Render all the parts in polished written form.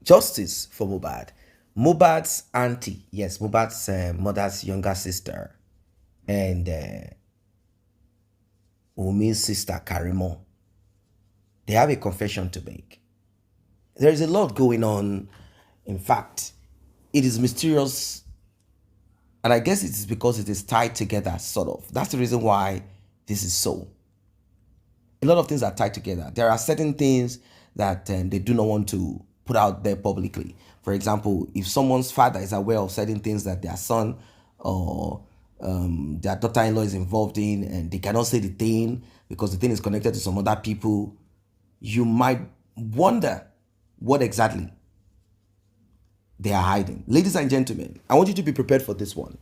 justice for Mohbad. Mohbad's auntie, yes, Mohbad's mother's younger sister, and Wunmi's sister Karimo, they have a confession to make. There is a lot going on. In fact, it is mysterious, and I guess it is because it is tied together, sort of. That's the reason why this is so. A lot of things are tied together. There are certain things that they do not want to put out there publicly. For example, if someone's father is aware of certain things that their son or their daughter-in-law is involved in, and they cannot say the thing because the thing is connected to some other people, you might wonder what exactly they are hiding. Ladies and gentlemen, I want you to be prepared for this one.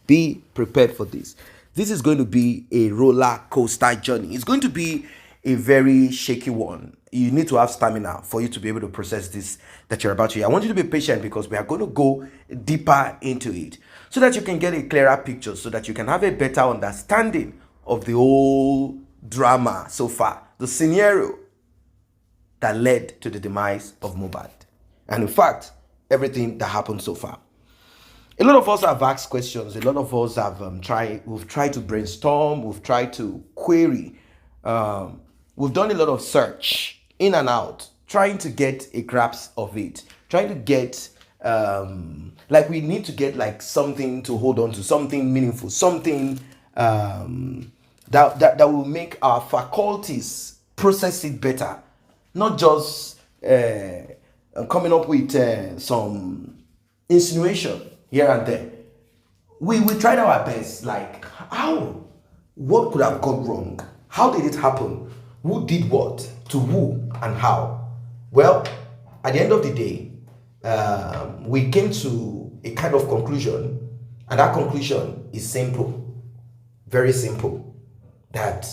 Be prepared for this. This is going to be a roller coaster journey. It's going to be a very shaky one. You need to have stamina for you to be able to process this that you're about to hear. I want you to be patient because we are going to go deeper into it so that you can get a clearer picture, so that you can have a better understanding of the whole drama so far, the scenario that led to the demise of Mohbad, and in fact, everything that happened so far. A lot of us have asked questions. A lot of us have we've tried to brainstorm. We've tried to query. We've done a lot of search in and out, trying to get a grasp of it. Trying to get, like we need to get like something to hold on to, something meaningful, something that will make our faculties process it better. Not just coming up with some insinuation here and there. We tried our best, like how, what could have gone wrong? How did it happen? Who did what to who and how? Well, at the end of the day, we came to a kind of conclusion, and that conclusion is simple, very simple, that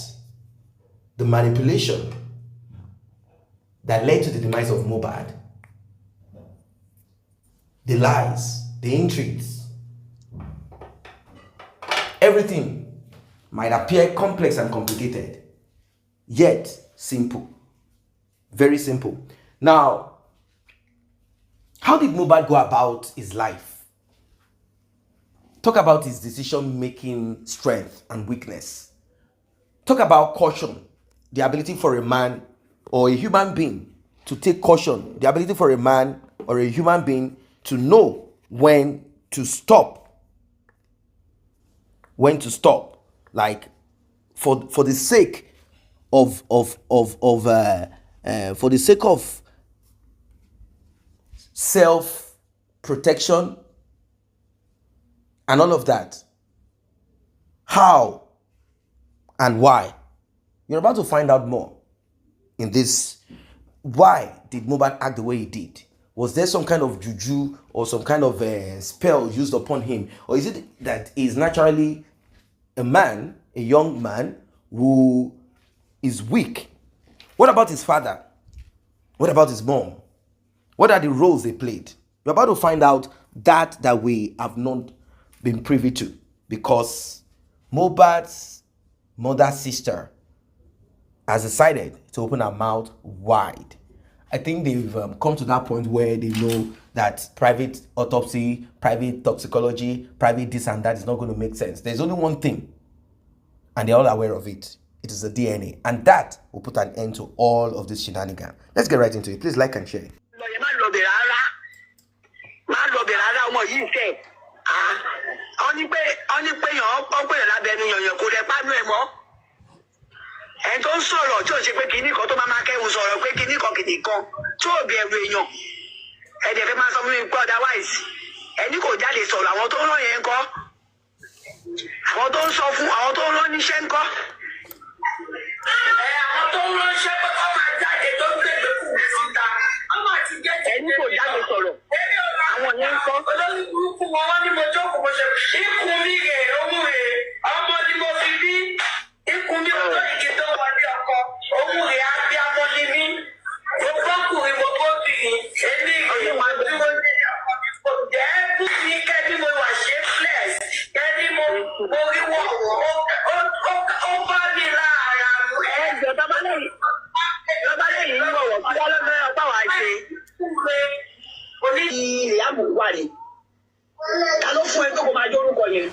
the manipulation that led to the demise of Mohbad, the lies, the intrigues, everything might appear complex and complicated, yet simple. Very simple. Now, how did Mohbad go about his life? Talk about his decision-making strength and weakness. Talk about caution, the ability for a man or a human being to take caution, the ability for a man or a human being to know when to stop. When to stop. Like for the sake of for the sake of self-protection and all of that. How and why? You're about to find out more in this. Why did Mohbad act the way he did? Was there some kind of juju or some kind of spell used upon him? Or is it that he's naturally a man, a young man, who is weak? What about his father? What about his mom? What are the roles they played? We're about to find out that we have not been privy to, because Mohbad's mother's sister has decided to open her mouth wide. I think they've come to that point where they know that private autopsy, private toxicology, private this and that is not going to make sense. There's only one thing, and they're all aware of it. It is the DNA. And that will put an end to all of this shenanigans. Let's get right into it. Please like and share. ẹni tó ń sọ̀rọ̀ tí ò ṣe pé kinní kan tó máa kẹ́hùn sọ̀rọ̀ pé kinní kan kìnì kan tí ò bí ẹrù èèyàn ẹ̀dẹ̀ fẹ́ máa sọ fún mi pé otherwise ẹni kò jáde sọ̀rọ̀ àwọn tó ń rán yẹn ń kọ́ àwọn tó ń sọ fún àwọn tó ń rán níṣẹ́ ń kọ́ àwọn tó ń ránṣẹ́ pé kọ́ máa jáde tó ń gbègbè fún mi síta ẹni kò jáde sọ̀rọ̀ àwọn yẹn ń kọ́. olórí burúkú wọn wá ní mo jókòó mo ṣe ikùn mi rè ohun rè ọmọ ni mo fi bí ikùn mi ò tó ìdí tó wọlé ọkọ ohun rè á bí amọ ni mí mo gbọ́kùnrin mo gbọ́bìnrin èmi ìrè wá dúró nílé ọkọ mi kò jẹ́ bú mi kẹ́bí mo wà ṣe flex kẹ́bí mo rí wọ̀ ó bá mi lára mu ẹ̀ lọ́ba lẹ́yìn ń wọ̀wọ̀ kí wọ́n lọ́ọ́ bá wàá ṣe. Liam wà ní. Ta ló fún ẹ pé kó máa jẹ́ orúkọ yẹn?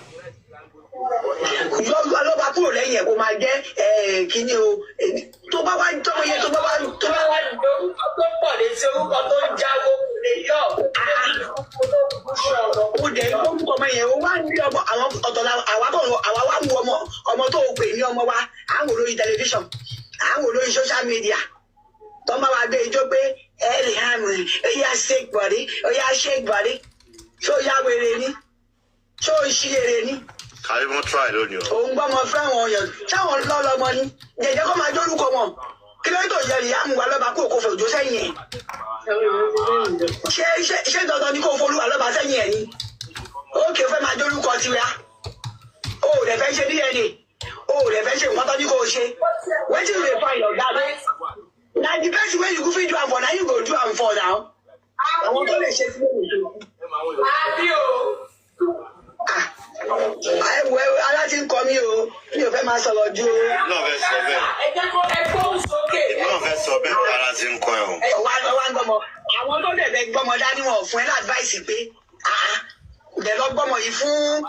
Lọ́ba kúrò lẹ́yìn ẹ̀ kó máa jẹ́ kíní o. Tó bá wá tọ́mọ yẹn tó bá wá orúkọ tó pọ̀ lé sí orúkọ tó ń jáwó lè yọ. Ó dẹ̀ orúkọ ọmọ yẹn ó wá ní ọmọ àwọn ọ̀tọ̀ àwa wá mú ọmọ tó pè ní ọmọ wa à ń wò lórí tẹlifíṣàn à ń wò lórí social media tó máa wá gbé ijó pé ẹ lè hàn mí ó yá shake body ó yá shake body ṣó yá wèrè ni ṣó ìṣiyèrè ni. Karimo try lónìí o. Òun gbọ́ ọmọ fún àwọn èèyàn táwọn lọ́lọ́mọ ni jẹ̀jẹ̀ kó máa dórúkọ wọn kí ló ń tò yẹ ìyá mu wa lọ́ba kó kó fòjó sẹ́yìn ẹ̀. Ṣé dandan ni kó folúwa lọ́ba sẹ́yìn ẹ̀ ni? Ókè fẹ́ máa dórúkọ tiwa. O ò rẹ̀ fẹ́ ṣe DNA. O ò rẹ̀ fẹ́ ṣe nǹkan tó ní kó o ṣe. Wetin you dey find your dad? Na the best way you go fit do am for na you go do am for now. Àwọn tó lè ṣe sí lónìí. Àbí o. Aláti ń kọ mí o, mi ò fẹ́ máa sọ̀rọ̀ ju o. Náà fẹ́ sọ bẹ́ẹ̀. Ẹ jẹ́ kó ẹ gbóhùn sókè. Náà fẹ́ sọ bẹ́ẹ̀ aláti ń kọ ẹ̀ o. Wá ń gbọ́mọ. Àwọn tó dẹ̀ fẹ́ gbọ́mọ dání wọn fún ẹ ní advice pé dẹ̀ lọ gbọ́mọ yìí fún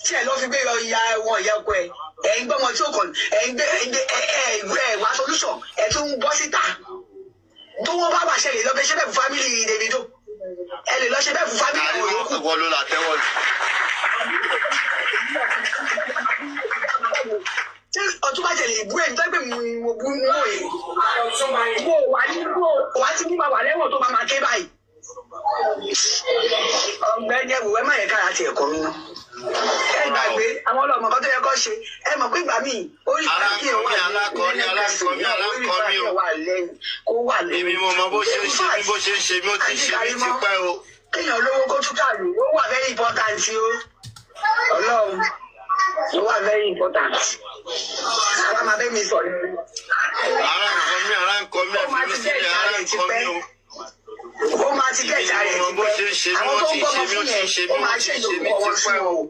tí ẹ lọ fi gbé ìyá wọn ìyá ọkọ ẹ̀. Ẹ̀ ń gbọ́mọ tí ó kàn ẹ̀ ń gbé wá solution ẹ̀ tún ń bọ́ síta. Tó wọ́n bá wà ṣẹlẹ̀ lọ fẹ́ ṣe bẹ́ẹ̀ fún family Davido. Ẹ lè lọ ṣe bẹ́ẹ̀ fún family àwọn yòókù. Wọ́n ló la tẹ́wọ́ jù. Ọtún bá tẹ̀lé ìbú ẹ̀ ń tẹ́gbẹ̀ mo bú mú ẹ̀. Mo wà tí mo máa wà lẹ́wọ̀n tó máa ké báyìí. Ọ̀gbẹ́ni ẹ̀wù ẹ̀ má yẹ kára tiẹ̀ kọ́ mi ná. Ẹ gbàgbé àwọn ọlọ́mọ kan tó yẹ kó ṣe ẹ mọ̀ pé ìgbà míì orí ìgbàkí ẹ̀ wà lẹ́yìn kó wà lẹ́yìn. Èmi mo mọ bó ṣe ń ṣe mí bó ṣe ń ṣe mí ó ti ṣe mí ti pẹ́ o. Kéèyàn lówó kó tún kàlù ó wà very important o. Ọlọ́run ó wà very important. Àwọn máa bẹ́ mi sọ̀rọ̀. Ara ń kọ mí ẹ̀fí mi sílẹ̀ ara ń kọ mí o. Ó máa ti gẹ̀ẹ́ta rẹ̀ ti pẹ́. Àwọn tó ń gbọ́mọ fún yẹn ó máa ṣe ìdórúkọ wọn sí wọn o.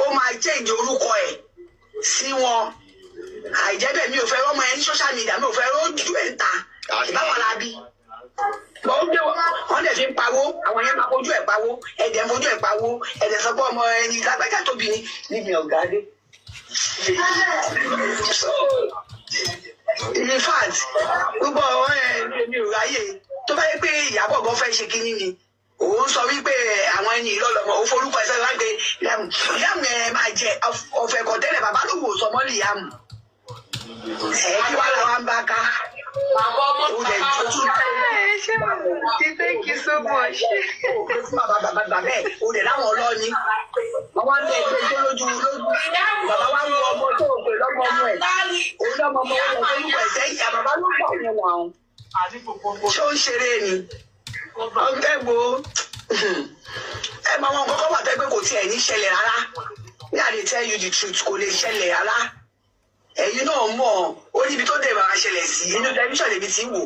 Ó máa jẹ́ ìdí orúkọ ẹ̀ sí wọn. Àìjẹ́bẹ̀ mi ò fẹ́ rọ́mọ ẹ ní social media mi ò fẹ́ rójú ẹ̀ ta. Ìbáwọ̀ la bí. Wọ́n dẹ̀ fi ń pawó, àwọn yẹn máa fojú ẹ̀ pawó, ẹ̀dẹ̀ ń fojú ẹ̀ pawó, ẹ̀dẹ̀ sọ pé ọmọ ẹni lágbájá tóbi ni níbi ọ̀gá dé. In fact, gbogbo ọ̀rọ̀ mi ò ráyè tó bá yẹ pé Ìyábọ̀ gan fẹ́ ṣe kínní ni òun sọ wípé àwọn ẹni ìlọlọmọ òun forúkọ ẹsẹ lágbè Liam ẹ máa jẹ ọ̀fẹ́ kọtẹlẹ bàbá ló wò sọmọ Liam kí wàá làwọn bá ká. Thank you so much. Bàbá bẹ́ẹ̀ o lè láwọn ọlọ́ọ̀ni àwọn àgbẹ̀ ẹgbẹ́ tó lójú bàbá wa wọ ọmọ tó o pè lọ́mọ ọmọ ẹ̀ òun lọ́mọ ọmọ ẹ̀ lórúkọ ẹ̀sẹ̀ ìyá bàbá ló gbà yẹn wà ó. Ṣé ó ń ṣeré ni? Ọgbẹ́ wo ẹ mọ àwọn kọ́kọ́ wà tẹ́ pé kò tiẹ̀ ní ṣẹlẹ̀ rárá ní I dey tell you the truth kò lè ṣẹlẹ̀ rárá. Ẹ̀yin náà mọ̀ ó níbi tó dẹ̀ máa ṣẹlẹ̀ sí inú tẹlifíṣàn lèmi ti wò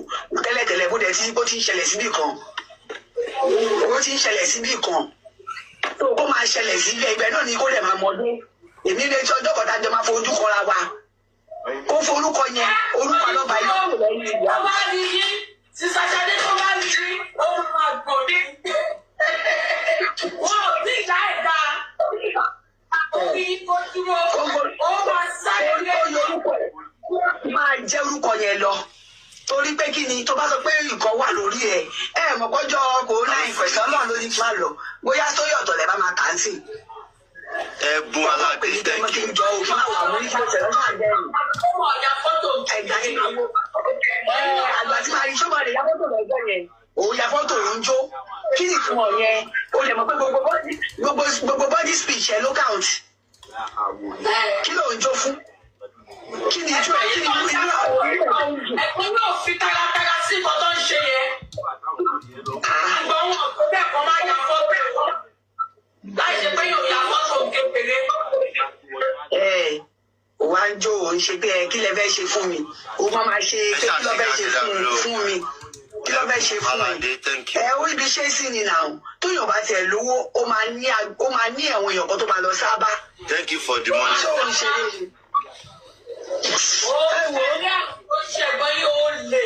tẹ́lẹ̀tẹ́lẹ̀ bó dẹ̀ tí bó ti ń ṣẹlẹ̀ síbì kan ó ti ń ṣẹlẹ̀ síbì kan tó kó máa ṣẹlẹ̀ síbẹ̀ ibẹ̀ náà ni kó dẹ̀ máa mọdún èmi lè tí ọjọ́ kọ̀ọ̀tà jọ máa fojú kọra wa kó forúkọ yẹn orúkọ lọ́ba yìí kò lẹ́yìn ìyá. Ó bá rí yín sísá Ṣadé tó bá rí yín ó máa gbọ̀n ní. Wọ́n ò ní ìyá ẹ̀dá. Orí kò dúró ó máa sáré lẹ́yìn. Máa jẹ́ orúkọ yẹn lọ torí pé kí ni tó bá sọ pé nǹkan wà lórí ẹ mọ̀ kọjọ́ kò láì fẹ̀sán náà ló ní máa lọ bóyá sórí ọ̀tọ̀ lẹ́ bá máa kà á sí. Ẹ̀bùn aládé thank you. Ìjọ òfin àwọn àwọn onífẹ̀sẹ̀ lọ́sọ̀ àjẹyìn. Ọmọ ọ̀yà fọ́tò Ẹ̀dá ìnáwó. Àgbà tí máa rí sọ́mọ rẹ̀ ya fọ́tò lọ́jọ́ yẹn. Òun ya fọ́tò òun jó. Kí ni ìtumọ̀ yẹn? O lè mọ̀ pé gbogbo body speech ẹ̀ ló count. Kí ló ń jó fún? Kí ni ìjọ ẹ̀ kí ni inú àwọn orílẹ̀ tó ń jù? ẹ̀gbọ́n náà fi taratara sí nǹkan tó ń ṣe yẹn. Àgbọ̀n wọn kó bẹ́ẹ̀ kọ́ máa ya fọ́tò láì ṣe pé yóò ya fọ́tò kékeré. Wá ń jó òun ṣe pé kí lẹ fẹ́ ṣe fún mi? O máa ṣe pé kí lọ fẹ́ ṣe fún mi? Kí ló fẹ́ ṣe fún mi? Ó ibi ṣe sí ni nà ó. Tóyàn bá tiẹ̀ lówó, ó máa ní àwọn èèyàn kan tó máa lọ sábà. Thank you for the money. Ṣé òun ṣe lè ṣe? Ó ṣẹ̀gbọ́n yóò lè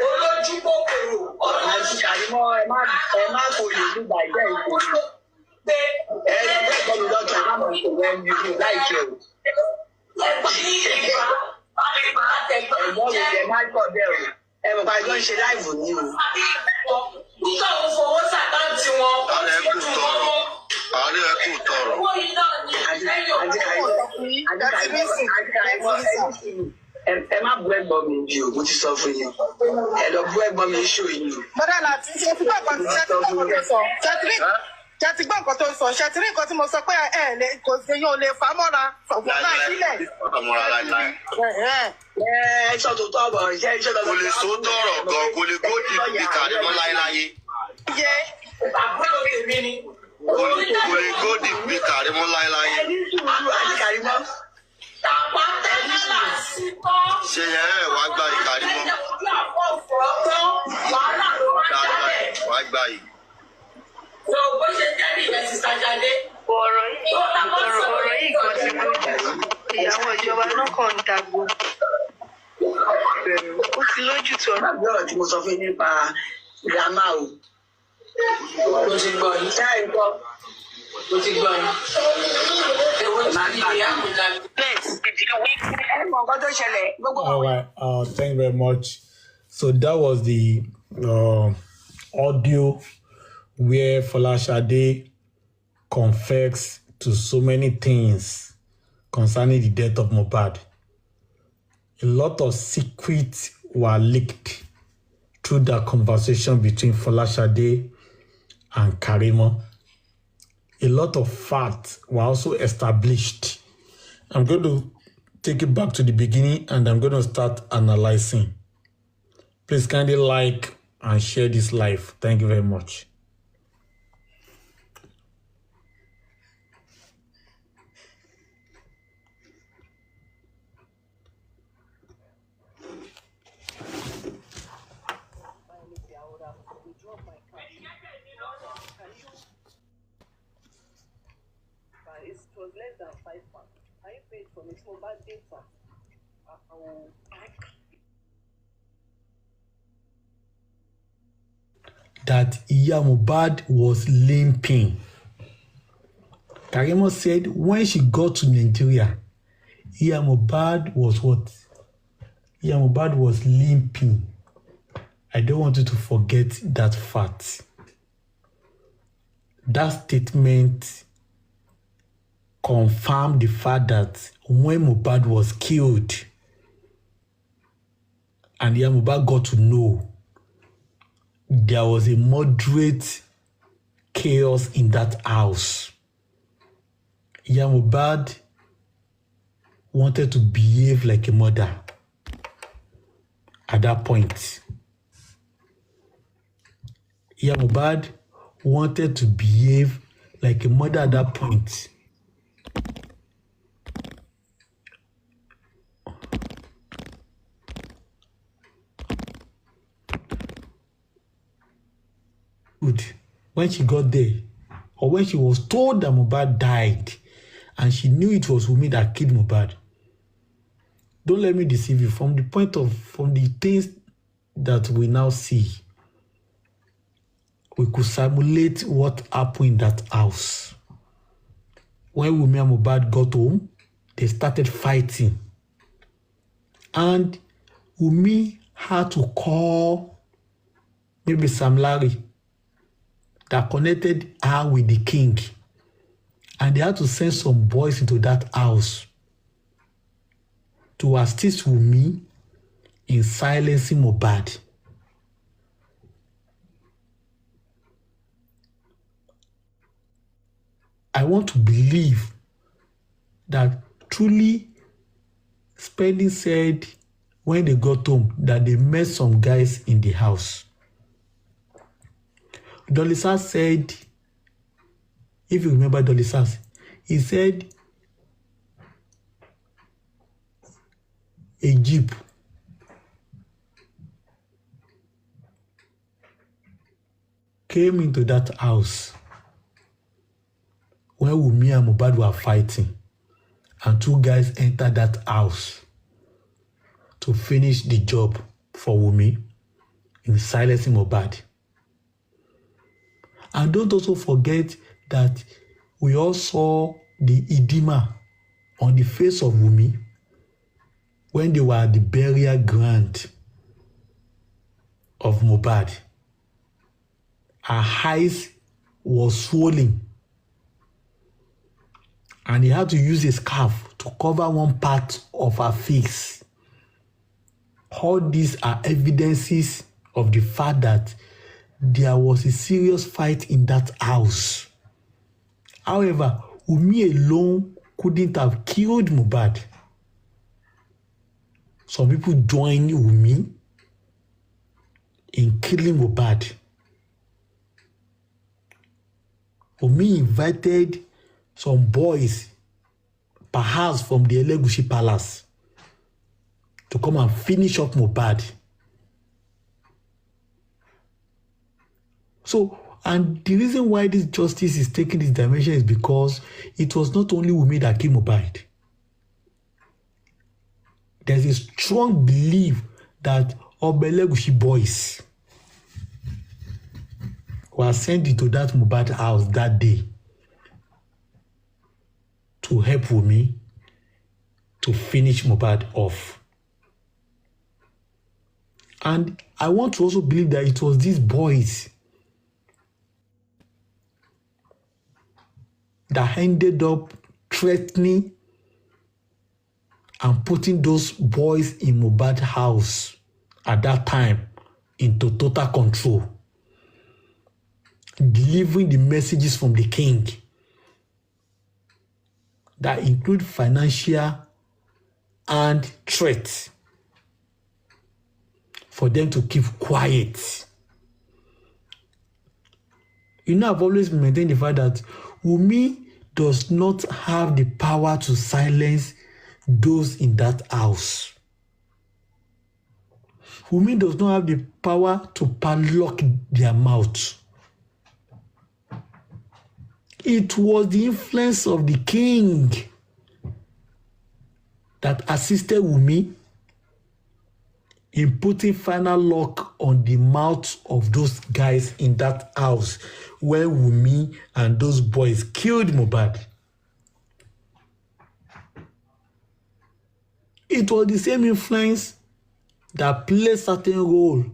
olójú kòkòrò. Àti Karimo ẹ má ìgbà ìjẹ́ ìkó. Ẹgbẹ́ ìgbọ́dọ̀ lọ́jọ́ ìmáàmù ìṣòwò ẹni ìlú láìpẹ́ o. Ẹ̀gbọ́n mi jẹ Michael bẹ́ẹ̀ o. Ẹ̀rọ bá jọ ń ṣe láìvù ní o. Nígbà wo fowó sàkáǹtì wọn? Ààrẹ kù tọrọ. Ààrẹ kù tọrọ. Owó yìí náà ní ẹ má bú ẹ̀gbọ́n mi bí o, mo ti sọ fún yín. Ẹ lọ bú ẹ̀gbọ́n mi ṣó yìí o. Bọ́dà láti ṣe ti gbọ́ nǹkan tó sọ. Ṣé ti gbọ́ nǹkan tó sọ? Ṣé ti rí nǹkan tí mo sọ pé kò sí yóò lè fà mọ́ra sọ̀gbọ́n náà sílẹ̀? Ẹ ṣọ́ tó tọ́ ọ̀bọ̀ ṣe é ṣe lọ. Kò lè so tọrọ gan, kò lè gódì bí Karimo láéláyé. Yé. àbúrò tèmi ni. Kò lè gódì bí Karimo láéláyé. Ẹni sùúrù àti Karimo. Tàpá tẹ́lá sí tọ́. Ṣé yẹn ẹ̀ wá gbá Karimo? Wàhálà ló máa ń dálẹ̀. Wá gbá yìí. So bó ṣe jẹ́ nìyẹn ti ṣàjáde. ọ̀rọ̀ yìí kan ti lójú ìyàwó ìjọba náà kàn ń dàgbò ó ti lójú tó ọ̀rọ̀. Àbí ọ̀rọ̀ tí mo sọ fún yín nípa girama o. Mo ti gbọ́ yín. Ṣé ẹ gbọ́? Mo ti gbọ́ yín. Èwo ti di ìyá mi dàgbà. Ẹ mọ nǹkan tó ṣẹlẹ̀ gbogbo. All right. Thank you very much. So that was the audio where Folashade confessed to so many things concerning the death of Mohbad. A lot of secrets were leaked through that conversation between Folashade and Karimo. A lot of facts were also established. I'm going to take it back to the beginning and I'm going to start analyzing. Please kindly like and share this live. Thank you very much. It was less than £5. I paid for this mobile data. That Iya Mohbad was limping. Karimo said when she got to Nigeria, Iya Mohbad was what? Iya Mohbad was limping. I don't want you to forget that fact. That statement confirmed the fact that when Mohbad was killed and Iya Mohbad got to know, there was a moderate chaos in that house. Iya Mohbad wanted to behave like a mother at that point. Iya Mohbad wanted to behave like a mother at that point. When she got there, or when she was told that Mohbad died, and she knew it was Wunmi that killed Mohbad. Don't let me deceive you. From the things that we now see, we could simulate what happened in that house. When Wunmi and Mohbad got home, they started fighting. And Wunmi had to call maybe Sam Larry that connected her with the king. And they had to send some boys into that house to assist Wunmi in silencing Mohbad. I want to believe that truly Spending said when they got home that they met some guys in the house. Dolisa said, if you remember Dolisa, he said a jeep came into that house when Wunmi and Mohbad were fighting, and two guys entered that house to finish the job for Wunmi in silencing Mohbad. And don't also forget that we all saw the edema on the face of Wunmi when they were at the burial ground of Mohbad. Her eyes was swollen, and he had to use a scarf to cover one part of her face. All these are evidences of the fact that there was a serious fight in that house. However, Wunmi alone couldn't have killed Mohbad. Some people joined Wunmi in killing Mohbad. Wunmi invited some boys, perhaps from the Elegushi Palace, to come and finish up Mohbad. So, and the reason why this justice is taking this dimension is because it was not only Wunmi that killed Mohbad. There's a strong belief that Elegushi boys were sent into that Mohbad house that day to help Wunmi to finish Mohbad off. And I want to also believe that it was these boys that ended up threatening and putting those boys in Mohbad's house at that time into total control, delivering the messages from the king that include financial and threats for them to keep quiet. You know, I've always maintained the fact that Wunmi does not have the power to silence those in that house. Wunmi does not have the power to padlock their mouth. It was the influence of the king that assisted Wunmi in putting final lock on the mouth of those guys in that house where Wunmi and those boys killed Mohbad. It was the same influence that played a certain role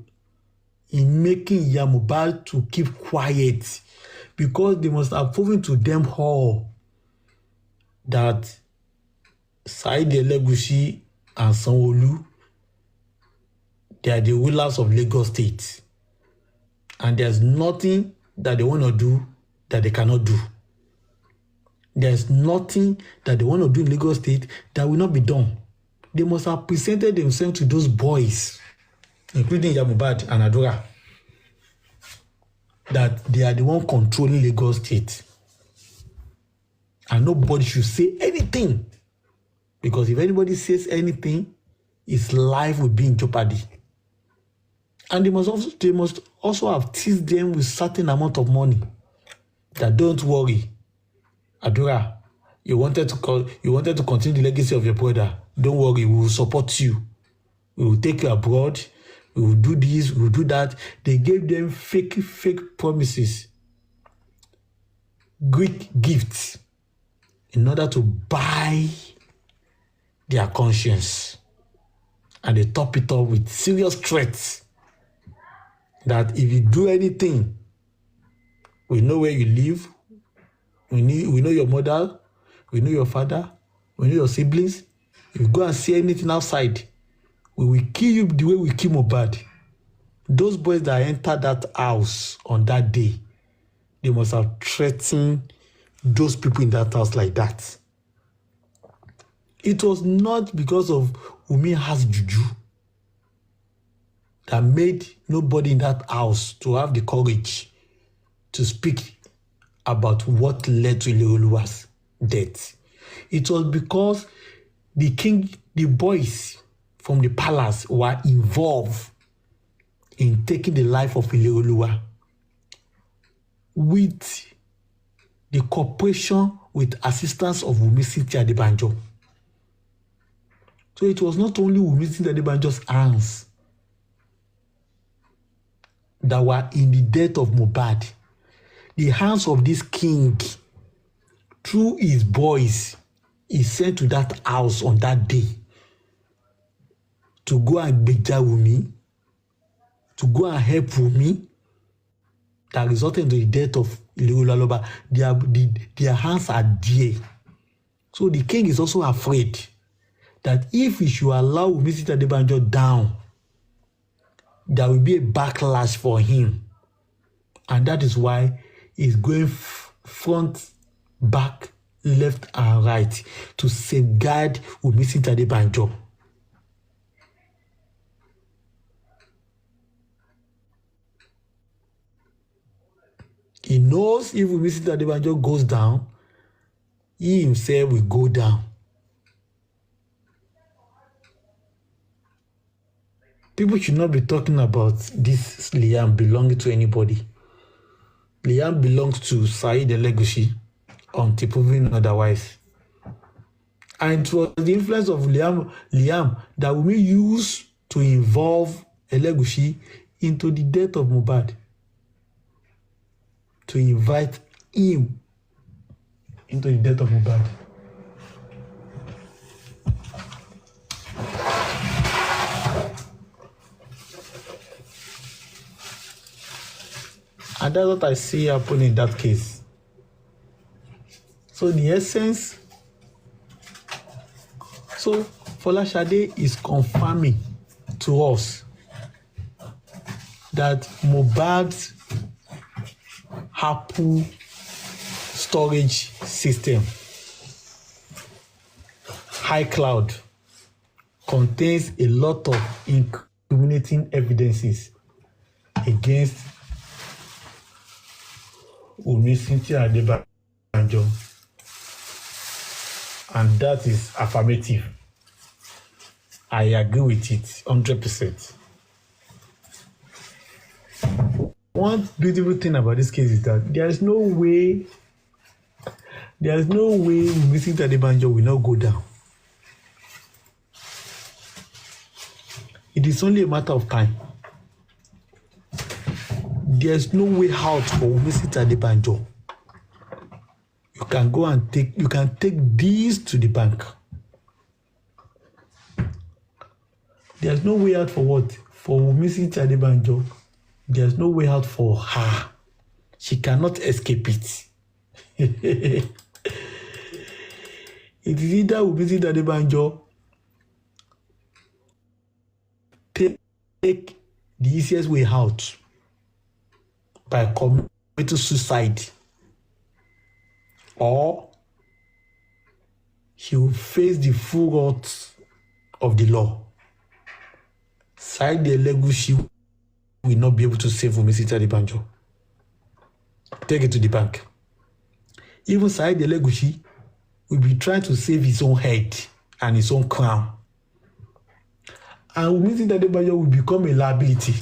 in making Mohbad to keep quiet, because they must have proven to them all that Saheed Elegushi and Sanwo-Olu, they are the rulers of Lagos State, and there's nothing that they want to do that they cannot do. There's nothing that they want to do in Lagos State that will not be done. They must have presented themselves to those boys, including Mohbad and Adura, that they are the one controlling Lagos State. And nobody should say anything, because if anybody says anything, his life will be in jeopardy. And they must also have teased them with certain amount of money. That don't worry, Adura, you wanted to continue the legacy of your brother. Don't worry, we will support you. We will take you abroad. We will do this, we will do that. They gave them fake promises, Greek gifts, in order to buy their conscience. And they top it up with serious threats that if you do anything, we know where you live, we know your mother, we know your father, we know your siblings. If you go and see anything outside, we will kill you the way we kill Mohbad. Those boys that entered that house on that day, they must have threatened those people in that house like that. It was not because of Wunmi has juju that made nobody in that house to have the courage to speak about what led to Ileoluwa's death. It was because the boys from the palace were involved in taking the life of Ileoluwa with the cooperation with assistance of Wunmi Cynthia Adebanjo. So it was not only Wunmi Cynthia Adebanjo's hands that were in the death of Mohbad. the hands of this king through his boys is sent to that house on that day to go and beja Wunmi, to go and help Wunmi, that resulted in the death of Ilurulaloba. Their hands are there. So the king is also afraid that if he should allow Wunmi Adebanjo down, there will be a backlash for him. And that is why he's going front, back, left, and right to safeguard Wunmi Adebanjo. He knows if Wunmi Adebanjo goes down, he himself will go down. People should not be talking about this Liam belonging to anybody. Liam belongs to Saheed Elegushi until proven otherwise. And it was the influence of Liam that we used to involve Elegushi into the death of Mohbad, to invite him into the death of Mohbad. And that's what I see happen in that case. So the essence, so Folashade is confirming to us that Mohbad's Apple storage system, iCloud, contains a lot of incriminating evidences against Wunmi Adebanjo, and that is affirmative. I agree with it 100%. One beautiful thing about this case is that there is no way Wunmi Adebanjo will not go down. It is only a matter of time. There's no way out for Wunmi Adebanjo. You can take these to the bank. There's no way out for what? For Wunmi Adebanjo. There's no way out for her. She cannot escape it. It is either Wunmi Adebanjo take the easiest way out by committing suicide, or he will face the full wrath of the law. Saheed Elegushi will not be able to save Wunmi Adebanjo. Take it to the bank. Even Saheed Elegushi will be trying to save his own head and his own crown. And Wunmi Adebanjo will become a liability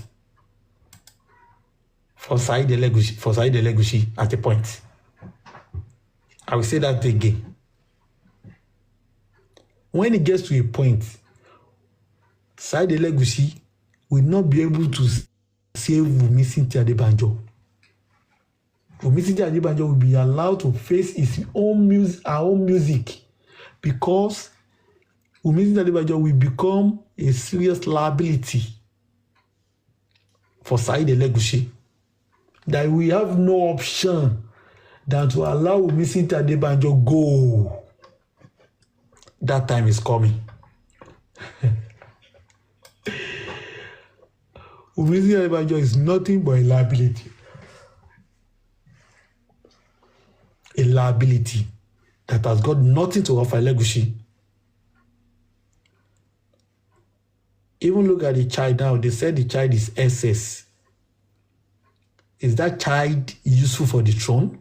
for Saheed Elegushi at a point. I will say that again. When it gets to a point, Saheed Elegushi will not be able to save Wunmi Adebanjo. Wunmi Adebanjo will be allowed to face her own music, because Wunmi Adebanjo will become a serious liability for Saheed Elegushi. That we have no option than to allow Wunmi Adebanjo go. That time is coming. Wunmi Adebanjo is nothing but a liability. A liability that has got nothing to offer Elegushi. Even look at the child now. They said the child is SS. Is that child useful for the throne?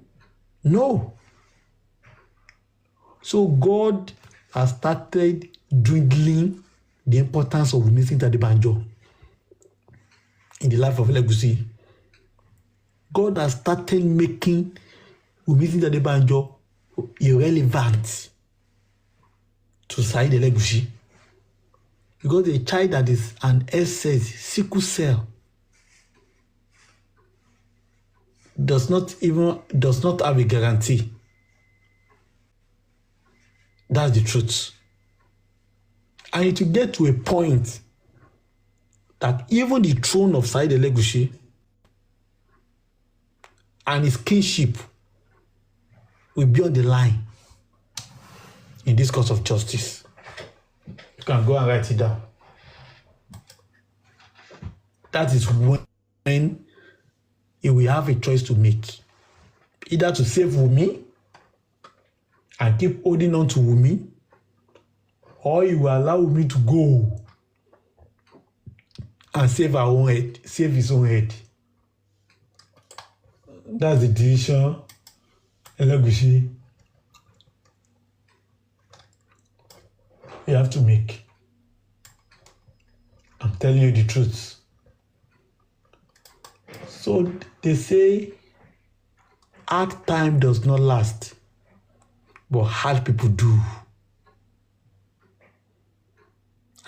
No. So God has started dwindling the importance of Wunmi Adebanjo in the life of Elegushi. God has started making Wunmi Adebanjo irrelevant to Saheed Elegushi, because a child that is an SS, sickle cell, does not have a guarantee. That's the truth. And it will get to a point that even the throne of Saheed Elegushi and his kingship will be on the line in this course of justice. You can go and write it down. That is when he will have a choice to make. Either to save Wunmi and keep holding on to Wunmi, or he will allow Wunmi to go and save his own head. That's the decision Elegushi you have to make. I'm telling you the truth. So they say hard time does not last, but hard people do.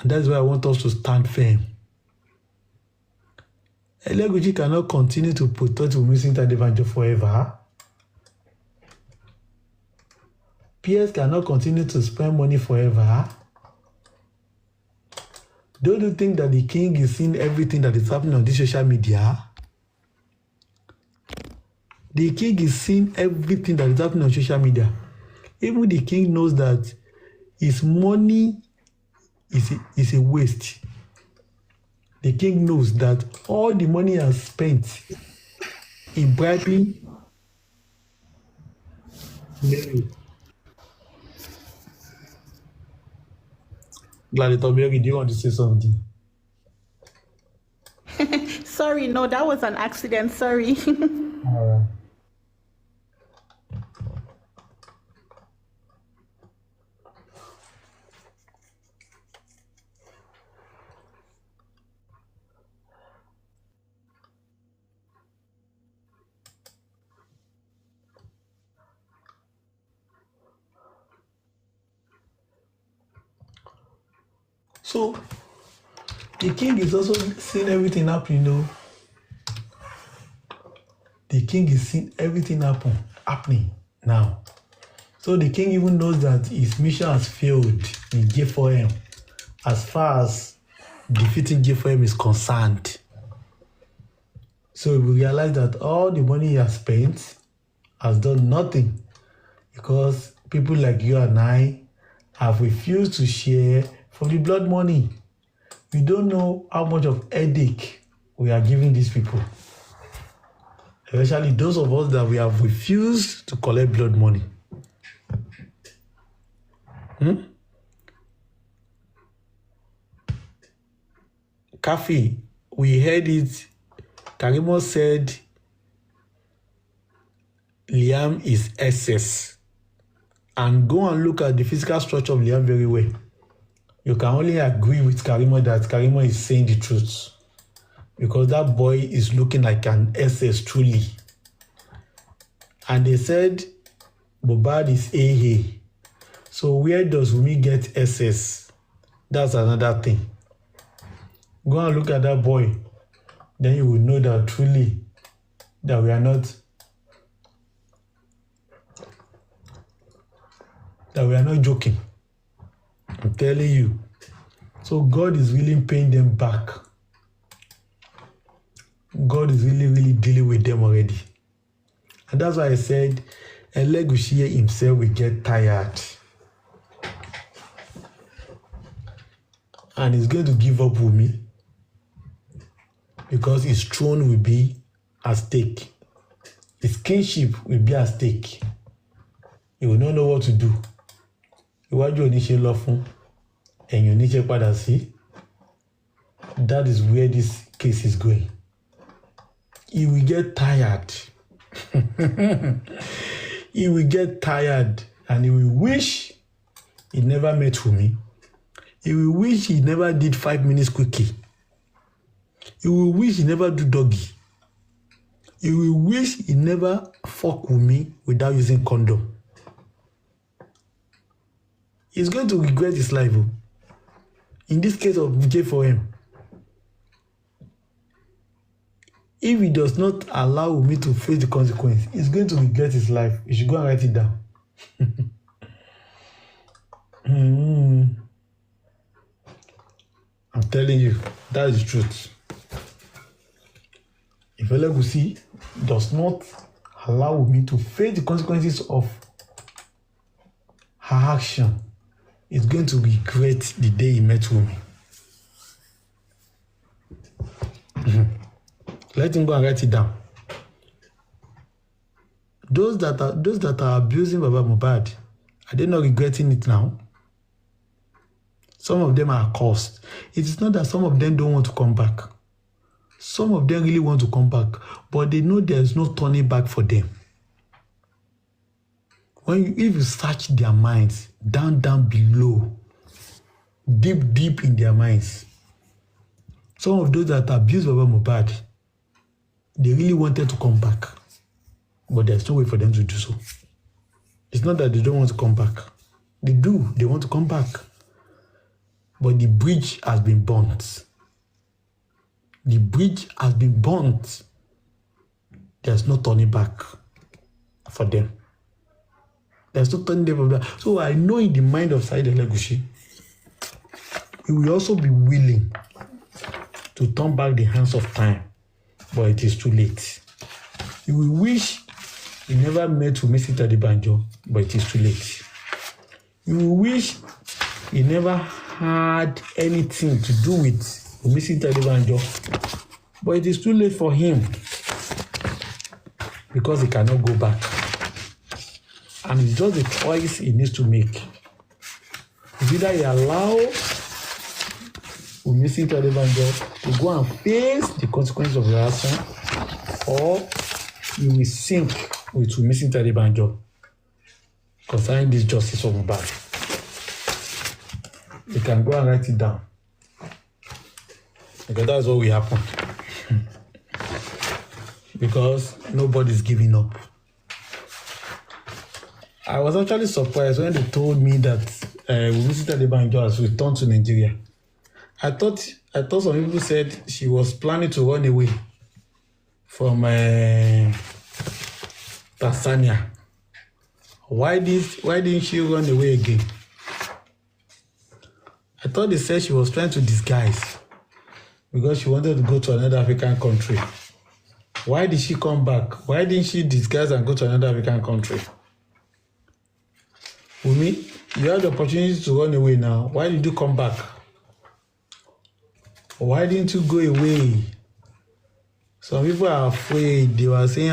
And that's why I want us to stand firm. Elegushi cannot continue to protect Wunmi Adebanjo forever. PS cannot continue to spend money forever. Don't you think that the king is seeing everything that is happening on this social media? The king is seeing everything that is happening on social media. Even the king knows that his money is a waste. The king knows that all the money he has spent in bribing Mary. Gladiator Mary, do you want to say something? Sorry, no, that was an accident. Sorry. So, the king is also seeing everything happen, The king is seeing everything happening now. So the king even knows that his mission has failed in J4M as far as defeating J4M is concerned. So we realize that all the money he has spent has done nothing because people like you and I have refused to share from the blood money. We don't know how much of headache we are giving these people. Especially those of us that we have refused to collect blood money. Kafi, we heard it. Karimo said Liam is SS. And go and look at the physical structure of Liam very well. You can only agree with Karimo that Karimo is saying the truth. Because that boy is looking like an SS truly. And they said Mohbad is AA. So where does Wunmi get SS? That's another thing. Go and look at that boy. Then you will know that truly that we are not joking. I'm telling you. So God is really paying them back. God is really dealing with them already. And that's why I said Elegushi himself will get tired. And he's going to give up Wunmi because his throne will be at stake. His kingship will be at stake. He will not know what to do. Iwájú oníṣe lọ fún, ẹ̀yìn oníṣe padà sí. That is where this case is going. He will get tired. He will get tired and he will wish he never met Wunmi. He will wish he never did 5 minutes quickie. He will wish he never do doggy. He will wish he never fuck Wunmi without using condom. He's going to regret his life. In this case of J4M, If he does not allow Wunmi to face the consequence, he's going to regret his life. You should go and write it down. I'm telling you, that is the truth. If Elegushi does not allow Wunmi to face the consequences of her action, he's going to regret the day he met Wunmi. Let him go and write it down. Those that are abusing Baba Mohbad, are they not regretting it now? Some of them are cursed. It is not that some of them don't want to come back. Some of them really want to come back, but they know there's no turning back for them. If you search their minds, down below, deep in their minds, some of those that abuse Baba Mohbad, they really wanted to come back, but there's no way for them to do so. It's not that they don't want to come back. They do. They want to come back. But the bridge has been burnt. The bridge has been burnt. There's no turning back for them. There's no turning back. So I know in the mind of Saheed Elegushi, he will also be willing to turn back the hands of time, but it is too late. He will wish he never met Wunmi Adebanjo, but it is too late. He will wish he never had anything to do with Wunmi Adebanjo, but it is too late for him because he cannot go back. And it's just a choice he needs to make. It's either he allow Wunmi Adebanjo to go and face the consequences of the action, or he will sink with Wunmi Adebanjo concerning this justice of Mohbad. You can go and write it down, because that's what will happen. Because nobody's giving up. I was actually surprised when they told me that Wunmi Adebanjo has returned to Nigeria. I thought some people said she was planning to run away from Tanzania. Why didn't she run away again? I thought they said she was trying to disguise because she wanted to go to another African country. Why did she come back? Why didn't she disguise and go to another African country? Wunmi, you had the opportunity to run away now. Why did you come back? Why didn't you go away? Some people are afraid. They were saying,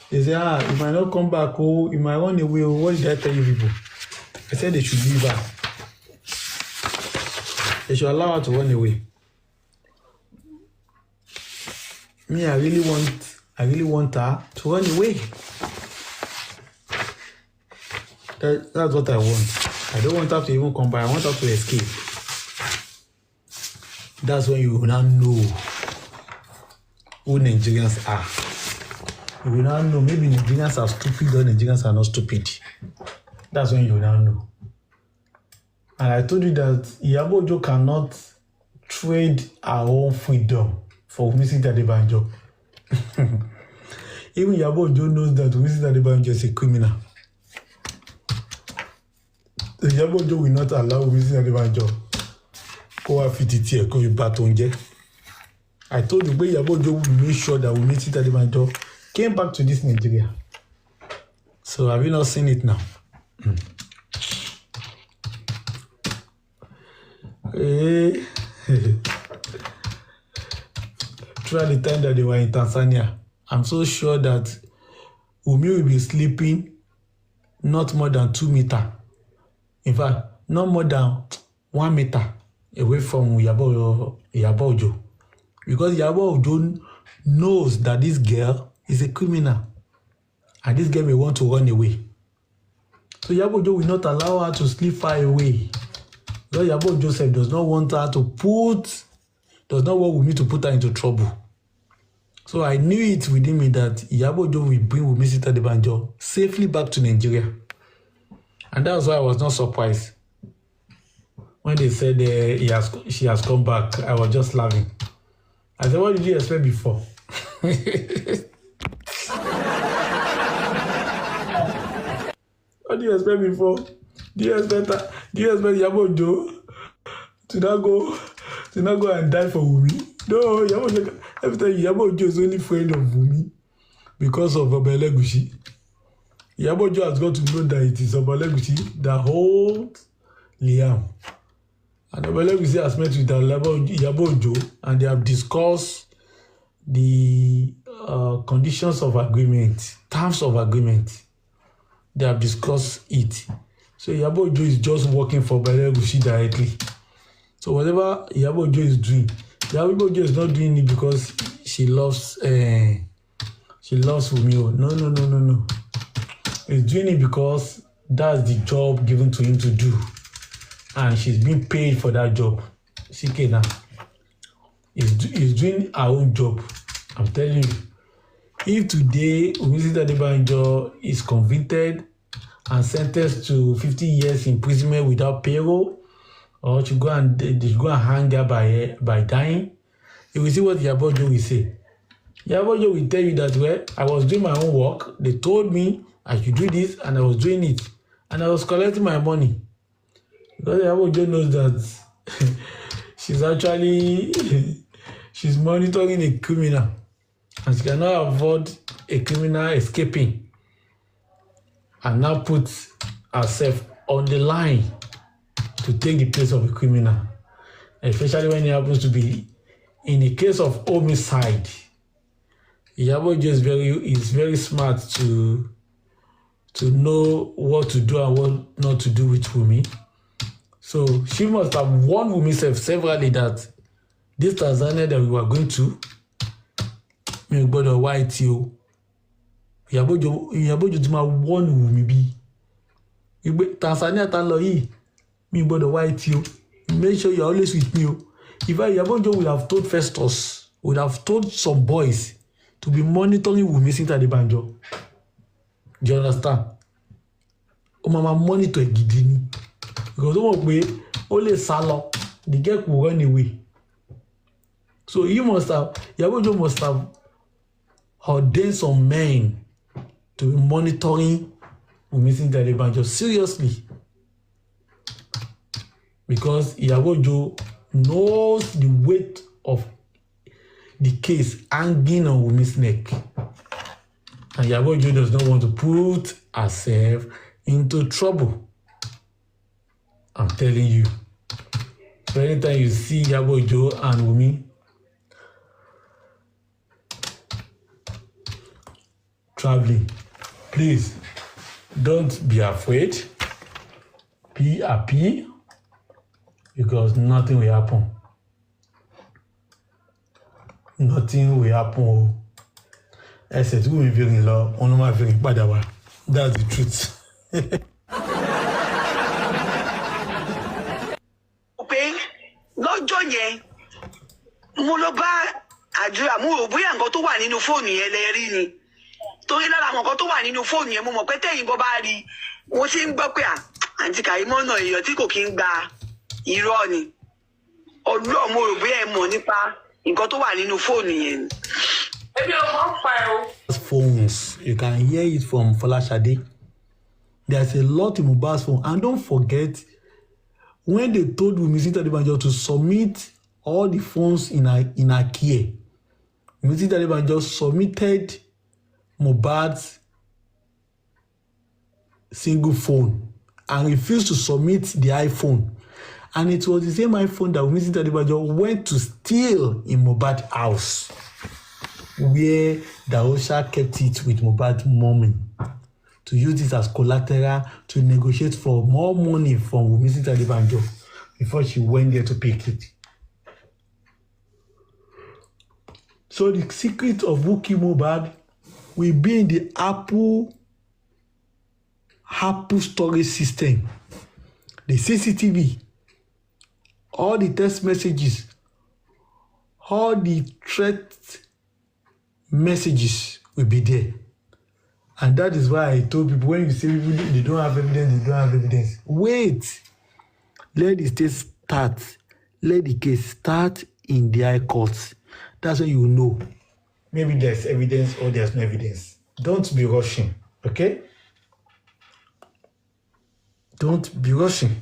they say, you might not come back, you might run away. What did I tell you people? I said they should leave her. They should allow her to run away. Me, I really want her to run away. That's what I want. I don't want her to even come back. I want her to escape. That's when you will now know who Nigerians are. You will now know maybe Nigerians are stupid or Nigerians are not stupid. That's when you will now know. And I told you that Iyabo Ojo cannot trade our own freedom for Wunmi Adebanjo. Even Iyabo Ojo knows that Wunmi Adebanjo is a criminal. So Iyabo Ojo will not allow Wunmi Adebanjo go afititi go batonje. I told you, but Iyabo Ojo will make sure that Wunmi Adebanjo came back to this Nigeria. So have you not seen it now? Throughout the time that they were in Tanzania, I'm so sure that Wunmi will be sleeping not more than 2 meters. In fact, not more than 1 meter away from Iyabo Ojo. Because Iyabo Ojo knows that this girl is a criminal. And this girl may want to run away. So Iyabo Ojo will not allow her to sleep far away. Because Iyabo Joseph does not want Wunmi to put her into trouble. So I knew it within me that Iyabo Ojo will bring Wunmi Adebanjo safely back to Nigeria. And that's why I was not surprised. When they said she has come back, I was just laughing. I said, what did you expect before? What do you expect before? Do you expect Yabo Joe to not go and die for Wunmi? No, every time Yabo Joe is only friend of Wunmi because of Obelegushi. Yabo Joe has got to know that it is Obelegushi that holds Liam. And Obelegushi has met with Yabo Joe and they have discussed the conditions of agreement, terms of agreement. They have discussed it. So Yabo Joe is just working for Obelegushi directly. So whatever Yabo Joe is doing, Yabo Joe is not doing it because she loves Wunmi. No. He's doing it because that's the job given to him to do. And she's being paid for that job. Sikena is doing her own job. I'm telling you. If today Wunmi Adebanjo is convicted and sentenced to 50 years imprisonment without payroll, or to go and hang her by dying, you will see what Yabo Joe will say. Yabo Joe will tell you that, well, I was doing my own work. They told me I should do this, and I was doing it, and I was collecting my money. Because Yabo Joe knows that she's monitoring a criminal, and she cannot avoid a criminal escaping, and now puts herself on the line to take the place of a criminal, especially when it happens to be in the case of homicide. Yabo Joe is very smart to know what to do and what not to do with Wunmi. So she must have warned Wunmi severally that this Tanzania that we were going to, me gbọ́dọ̀ wá etí o. Yabo Joe ti máa warn Wunmi bí. Tanzania tá lọ yìí, me gbọ́dọ̀ wá etí o. Make sure you're always with me o. If Yabo Joe would have told Festus, would have told some boys to be monitoring Wunmi Adebanjo. Do you understand? O mama monitor gidi ni. Because o mọ̀ pé ó lè sá lọ, the girl will run away. So Yabo Joe must have ordained some men to be monitoring Wunmi Adebanjo seriously. Because Yabo Joe knows the weight of the case hanging on Wunmi's neck. And Yabo Joe does not want to put herself into trouble. I'm telling you. So anytime you see Yabo Joe and Wunmi traveling, please don't be afraid. Be happy, because nothing will happen. Nothing will happen. Ẹsẹ̀ tí Wunmi fi rìn lọ, òun ló máa fi rìn padà wá. That's the truth. Pé lọ́jọ́ yẹn mo lọ bá àdúrà, mo rò bóyá nǹkan tó wà nínú fóònù yẹn lẹ rí ni. Torí lára àwọn nǹkan tó wà nínú fóònù yẹn mo mọ̀ pé tẹ̀yìn bọ́ bá rí, mo ti ń gbọ́ pé àǹtí Karimo náà èèyàn tí kò kí ń gba irọ́ ni. Ọlọ́run mo rò bóyá ẹ mọ̀ nípa nǹkan tó wà nínú fóònù yẹn. Phones, you can hear it from Folashade. There's a lot in Mohbad's phone. And don't forget, when they told Wunmi Adebanjo to submit all the phones in her care, Wunmi Adebanjo submitted Mohbad's single phone and refused to submit the iPhone. And it was the same iPhone that Wunmi Adebanjo went to steal in Mohbad's house, where Daosha kept it with Mohbad's mommy to use it as collateral to negotiate for more money from Wunmi Adebanjo before she went there to pick it. So the secret of who killed Mohbad will be in the Apple storage system, the CCTV, all the text messages, all the threat messages will be there. And that is why I told people, when you say people they don't have evidence, wait. Let the state start. Let the case start in the high courts. That's when you will know. Maybe there's evidence or there's no evidence. Don't be rushing, okay? Don't be rushing.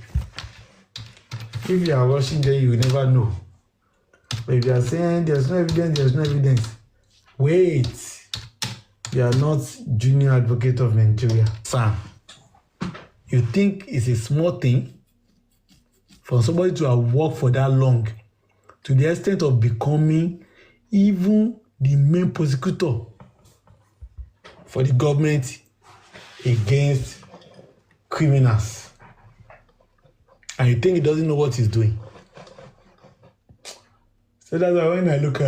If you are rushing, then you will never know. But if you are saying there's no evidence, wait. You are not junior advocate of Nigeria. Sam, you think it's a small thing for somebody to have worked for that long to the extent of becoming even the main prosecutor for the government against criminals, and you think he doesn't know what he's doing? So that's why when I look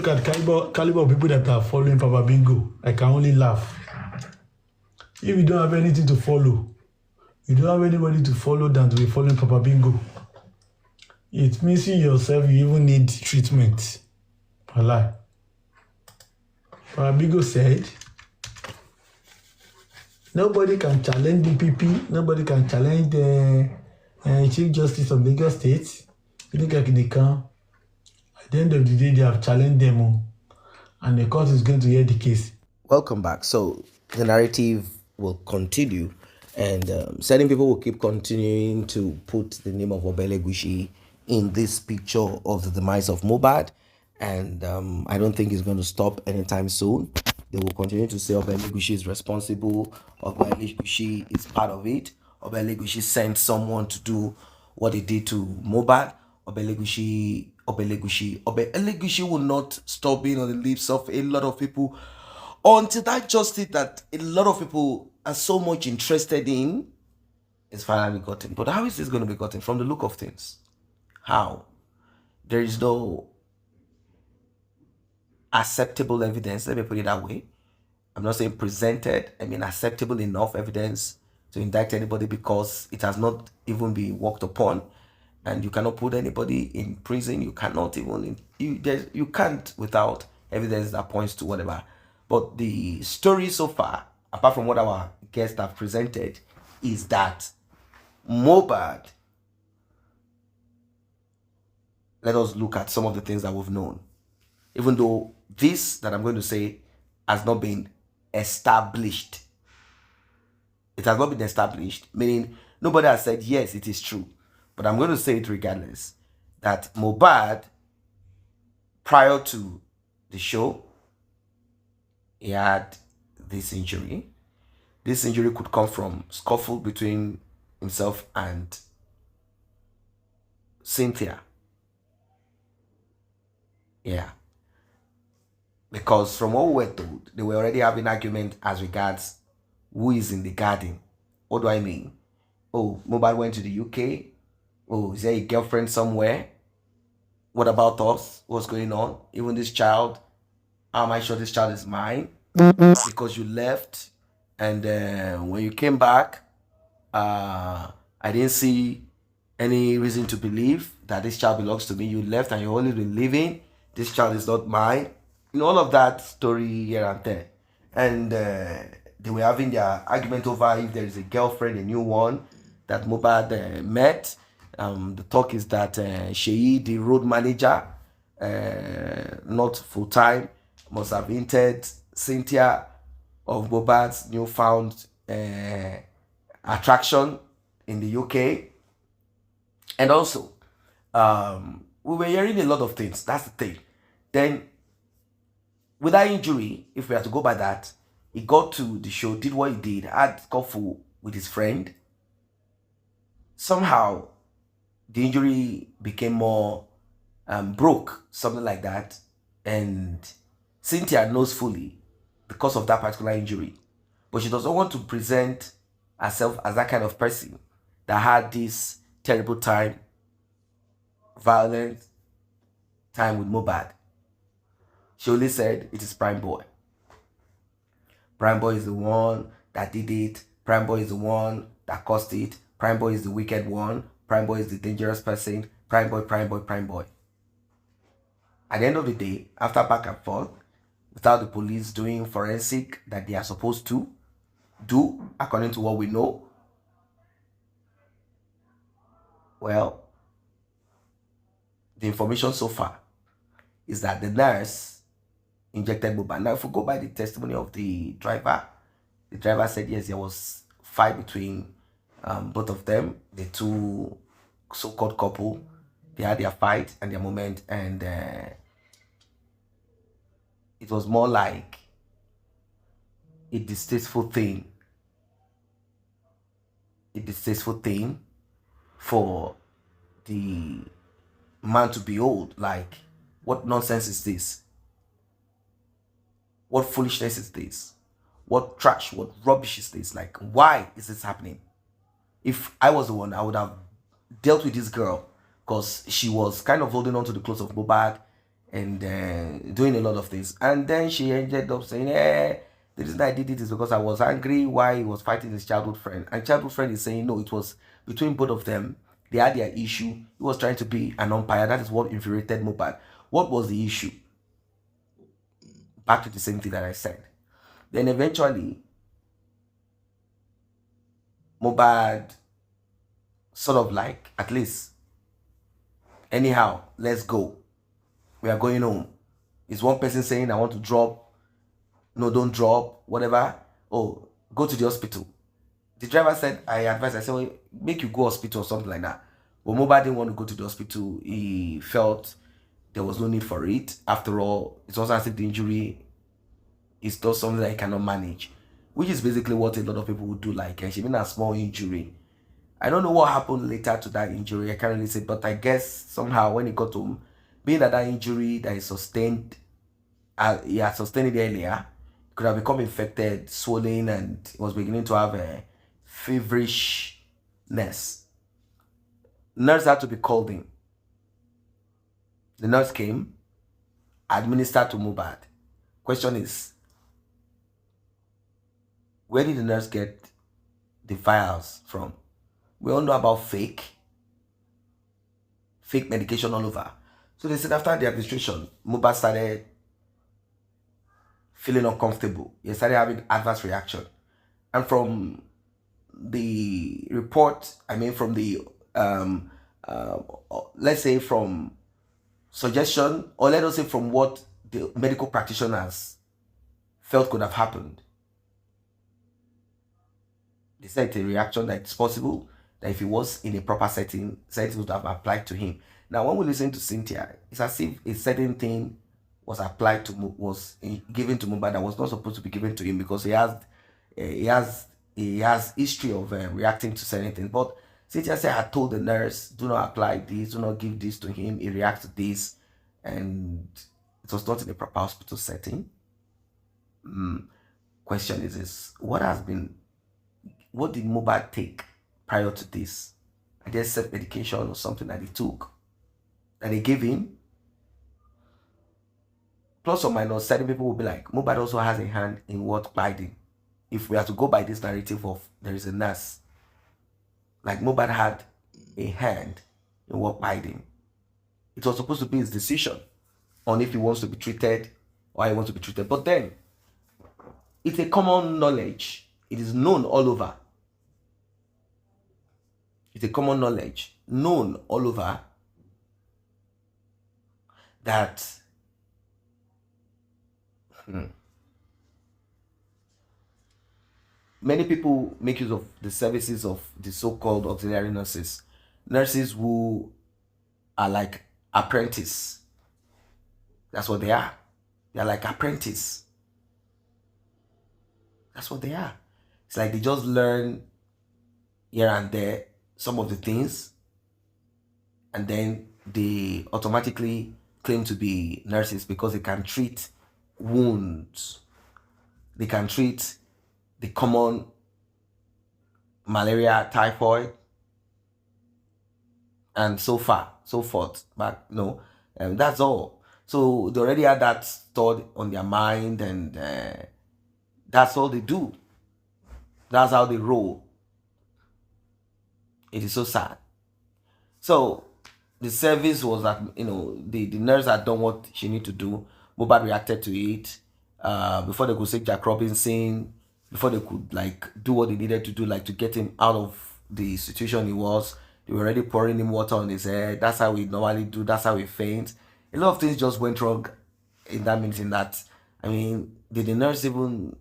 at caliber of people that are following Papa Bingo, I can only laugh. If you don't have anything to follow, you don't have anybody to follow than to be following Papa Bingo. It means you yourself, you even need treatment. Walai. Papa Bingo said, nobody can challenge DPP, nobody can challenge the Chief Justice of Lagos State. You think they can? At the end of the day, they have challenged them all, and the court is going to hear the case. Welcome back. So the narrative will continue, and certain people will keep continuing to put the name of Obelegushi in this picture of the demise of Mohbad, and I don't think it's going to stop anytime soon. They will continue to say Obelegushi is responsible, Obelegushi is part of it, Obelegushi sent someone to do what he did to Mohbad. Obelegushi will not stop being on the lips of a lot of people until that justice that a lot of people are so much interested in is finally gotten. But how is this going to be gotten? From the look of things, how? There is no acceptable evidence, let me put it that way. I'm not saying presented, I mean acceptable enough evidence to indict anybody, because it has not even been worked upon, and you cannot put anybody in prison. You cannot even you can't without evidence that points to whatever. But the story so far, apart from what our guests have presented, is that Mohbad, let us look at some of the things that we've known. Even though this that I'm going to say has not been established. It has not been established, meaning nobody has said, yes, it is true. But I'm going to say it regardless, that Mohbad, prior to the show, he had this injury. This injury could come from scuffle between himself and Cynthia. Yeah. Because from what we were told, they were already having an argument as regards who is in the garden. What do I mean? Oh, Mohbad went to the UK. Oh, is there a girlfriend somewhere? What about us? What's going on? Even this child, how am I sure this child is mine? Because you left, and when you came back, I didn't see any reason to believe that this child belongs to me. You left and you've always been living. This child is not mine. You know, all of that story here and there. And they were having their argument over if there is a girlfriend, a new one, that Mohbad met. The talk is that Sheyi, the road manager, not full-time, must have hinted Cynthia of Mohbad's newfound attraction in the UK. And also, we were hearing a lot of things. That's the thing. Then, with that injury, if we have to go by that, he got to the show, did what he did, had scuffle with his friend. Somehow, the injury became more broke, something like that. And Cynthia knows fully the cause of that particular injury. But she doesn't want to present herself as that kind of person that had this terrible time, violent time with Mohbad. She only said it is Prime Boy. Prime Boy is the one that did it. Prime Boy is the one that caused it. Prime Boy is the wicked one. Prime Boy is the dangerous person. Prime Boy, Prime Boy, Prime Boy. At the end of the day, after back and forth, without the police doing forensic that they are supposed to do, according to what we know, well, the information so far is that the nurse injected Mohbad. Now, if we go by the testimony of the driver said yes, there was fight between both of them, the two so-called couple. They had their fight and their moment, and it was more like a distasteful thing. A distasteful thing for the man to behold. Like, what nonsense is this? What foolishness is this? What trash, what rubbish is this? Like, why is this happening? If I was the one, I would have dealt with this girl, because she was kind of holding on to the clothes of Mohbad and doing a lot of things. And then she ended up saying, the reason I did it is because I was angry why he was fighting his childhood friend. And childhood friend is saying, no, it was between both of them. They had their issue. He was trying to be an umpire. That is what infuriated Mohbad. What was the issue? Back to the same thing that I said. Then eventually, Mohbad sort of like, at least, anyhow, let's go. We are going home. Is one person saying, I want to drop? No, don't drop, whatever. Oh, go to the hospital. The driver said, I said, well, make you go hospital or something like that. But Mohbad didn't want to go to the hospital. He felt there was no need for it. After all, it's also as if the injury is not something that he cannot manage, which is basically what a lot of people would do. Like, she been a small injury. I don't know what happened later to that injury. I can't really say, but I guess somehow when he got home, being that injury that he sustained, he had sustained it earlier, could have become infected, swollen, and was beginning to have a feverishness. Nurse had to be called in. The nurse came, administered to Mohbad. Question is, where did the nurse get the vials from? We all know about fake medication all over. So they said after the administration, Mohbad started feeling uncomfortable. He started having adverse reaction. And from the report, from the, let's say from suggestion, or let us say from what the medical practitioners felt could have happened, they said it's a reaction that it's possible that if he was in a proper setting, it would have applied to him. Now, when we listen to Cynthia, it's as if a certain thing was given to Mohbad that was not supposed to be given to him, because he has history of reacting to certain things. But Cynthia said, I told the nurse, do not apply this, do not give this to him. He reacts to this, and it was not in a proper hospital setting. Question is this: what did Mohbad take prior to this? I guess self-medication or something that he took, that they gave him. Plus or minus, certain people will be like, Mohbad also has a hand in what Biden. If we are to go by this narrative of there is a nurse, like Mohbad had a hand in what Biden. It was supposed to be his decision on if he wants to be treated or how he wants to be treated. But then, it's a common knowledge. It is known all over. It's a common knowledge, known all over, that many people make use of the services of the so-called auxiliary nurses who are like apprentice. That's what they are. They're like apprentice. That's what they are. It's like they just learn here and there some of the things, and then they automatically claim to be nurses because they can treat wounds. They can treat the common malaria, typhoid, and so forth. But no, that's all. So they already had that stored on their mind, and that's all they do. That's how they roll. It is so sad. So the service was that, the nurse had done what she needed to do. Mohbad reacted to it. Before they could say Jack Robinson, before they could do what they needed to do, to get him out of the situation he was, They were already pouring him water on his head. That's how we normally do. That's how we faint. A lot of things just went wrong in that meeting. That, I mean, did the nurse even?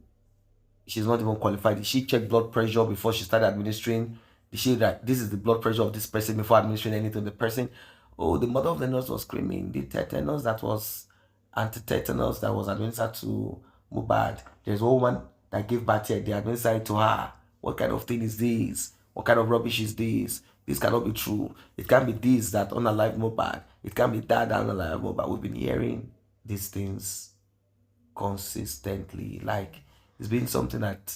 She's not even qualified. Did she check blood pressure before she started administering? Did she that this is the blood pressure of this person before administering anything to the person? Oh, the mother of the nurse was screaming. The tetanus that was anti-tetanus that was administered to Mohbad. There's one woman that gave birth here. They administered it to her. What kind of thing is this? What kind of rubbish is this? This cannot be true. It can't be this that unalive Mohbad. It can't be that unalive Mohbad. We've been hearing these things consistently. Like, it's been something that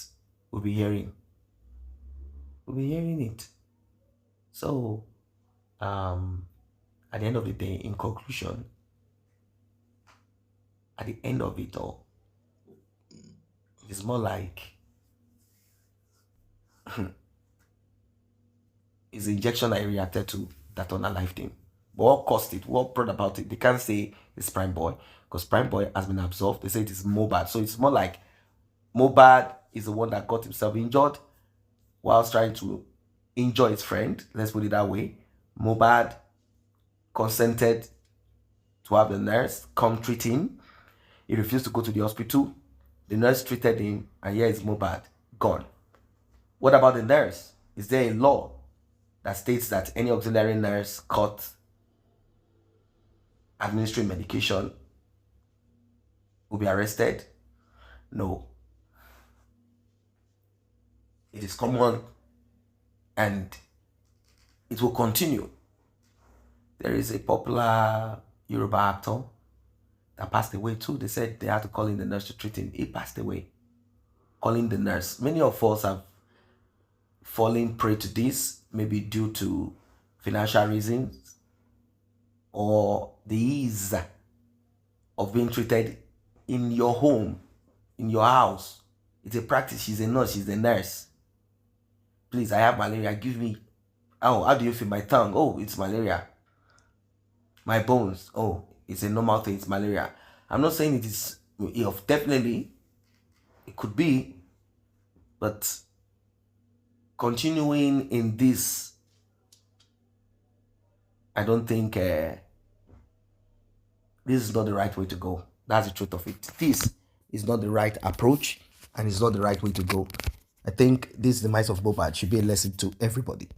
we'll be hearing. We'll be hearing it. So, at the end of the day, in conclusion, at the end of it all, it's more like it's the injection I reacted to that unalived him. But what caused it? What brought about it? They can't say it's Prime Boy because Prime Boy has been absolved. They say it is Mohbad. So it's more like Mohbad is the one that got himself injured whilst trying to injure his friend. Let's put it that way. Mohbad consented to have the nurse come treat him. He refused to go to the hospital. The nurse treated him, and here is Mohbad gone. What about the nurse? Is there a law that states that any auxiliary nurse caught administering medication will be arrested? No. It is common and it will continue. There is a popular Yoruba actor that passed away too. They said they had to call in the nurse to treat him. He passed away. Calling the nurse. Many of us have fallen prey to this, maybe due to financial reasons or the ease of being treated in your home, in your house. It's a practice. She's a nurse, she's a nurse. Please, I have malaria. Give me. Oh, how do you feel? My tongue. Oh, it's malaria. My bones. Oh, it's a normal thing. It's malaria. I'm not saying it is. Definitely, it could be, but continuing in this, I don't think this is not the right way to go. That's the truth of it. This is not the right approach, and it's not the right way to go. I think this demise of Mohbad should be a lesson to everybody.